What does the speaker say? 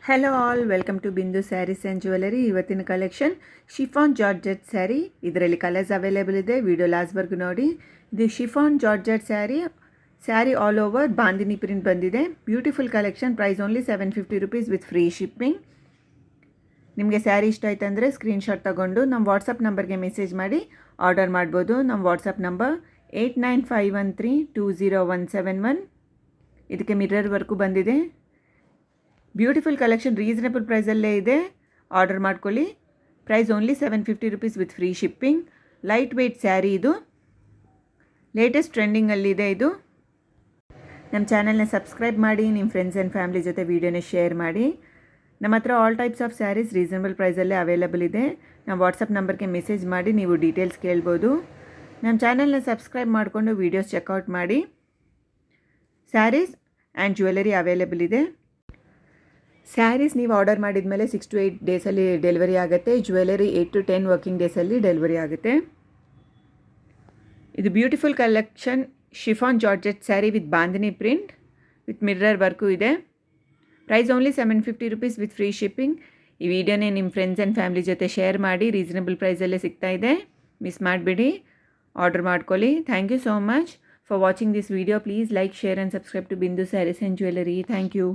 Hello all, welcome to Bindu Sarees and jewellery. ಇವತ್ತಿನ collection chiffon georgette sari. ಇದರಲ್ಲಿ colours available ಇದೆ. Video ಲಾಸ್ಟ್ವರೆಗೂ ನೋಡಿ. ಇದು chiffon georgette sari all over bandhani print ಬಂದಿದೆ. Beautiful collection. Price only ₹750 with free shipping. ನಿಮಗೆ ಸ್ಯಾರಿ ಇಷ್ಟ ಆಯ್ತು ಅಂದರೆ ಸ್ಕ್ರೀನ್ಶಾಟ್ ತಗೊಂಡು ನಮ್ಮ ವಾಟ್ಸಪ್ ನಂಬರ್ಗೆ ಮೆಸೇಜ್ ಮಾಡಿ ಆರ್ಡರ್ ಮಾಡ್ಬೋದು. ನಮ್ಮ ವಾಟ್ಸಪ್ ನಂಬರ್ 8951320171. ಇದಕ್ಕೆ ಮಿರರ್ ವರ್ಕು ಬಂದಿದೆ. ಬ್ಯೂಟಿಫುಲ್ ಕಲೆಕ್ಷನ್ ರೀಸನೇಬಲ್ ಪ್ರೈಸಲ್ಲೇ ಇದೆ. ಆರ್ಡರ್ ಮಾಡ್ಕೊಳ್ಳಿ. Price only ₹750 with free shipping. Light weight sari ಇದು. ಲೇಟೆಸ್ಟ್ ಟ್ರೆಂಡಿಂಗಲ್ಲಿದೆ ಇದು. ನಮ್ಮ ಚಾನಲ್ನ ಸಬ್ಸ್ಕ್ರೈಬ್ ಮಾಡಿ. ನಿಮ್ಮ ಫ್ರೆಂಡ್ಸ್ ಆ್ಯಂಡ್ ಫ್ಯಾಮಿಲಿ ಜೊತೆ ವೀಡಿಯೋನ ಶೇರ್ ಮಾಡಿ. ನಮ್ಮ ಹತ್ರ all types of saris reasonable ಪ್ರೈಸಲ್ಲೇ ಅವೈಲೇಬಲ್ ಇದೆ. ನಮ್ಮ ವಾಟ್ಸಪ್ ನಂಬರ್ಗೆ ಮೆಸೇಜ್ ಮಾಡಿ ನೀವು ಡೀಟೇಲ್ಸ್ ಕೇಳ್ಬೋದು. ನಮ್ಮ ಚಾನಲ್ನ ಸಬ್ಸ್ಕ್ರೈಬ್ ಮಾಡಿಕೊಂಡು ವೀಡಿಯೋಸ್ ಚೆಕ್ಔಟ್ ಮಾಡಿ. ಸ್ಯಾರೀಸ್ ಆ್ಯಂಡ್ ಜ್ಯುವೆಲರಿ ಅವೈಲೇಬಲ್ ಇದೆ. ಸ್ಯಾರೀಸ್ ನೀವು ಆರ್ಡರ್ ಮಾಡಿದ ಮೇಲೆ 6 to 8 ಡೇಸಲ್ಲಿ ಡೆಲಿವರಿ ಆಗುತ್ತೆ. ಜ್ಯುವೆಲರಿ 8 to 10 ವರ್ಕಿಂಗ್ ಡೇಸಲ್ಲಿ ಡೆಲಿವರಿ ಆಗುತ್ತೆ. ಇದು beautiful collection chiffon georgette sari with bandhani print with mirror work ಇದೆ. Price only ₹750 with free shipping. ಈ ವಿಡಿಯೋನೇ ನಿಮ್ಮ ಫ್ರೆಂಡ್ಸ್ ಆ್ಯಂಡ್ ಫ್ಯಾಮಿಲಿ ಜೊತೆ ಶೇರ್ ಮಾಡಿ. ರೀಸನೇಬಲ್ ಪ್ರೈಸಲ್ಲೇ ಸಿಗ್ತಾ ಇದೆ. ಮಿಸ್ ಮಾಡಿಬಿಡಿ. ಆರ್ಡರ್ ಮಾಡ್ಕೊಳ್ಳಿ. Thank you so much for watching this video. Please like, share and subscribe to Bindu Sarees and jewellery. Thank you.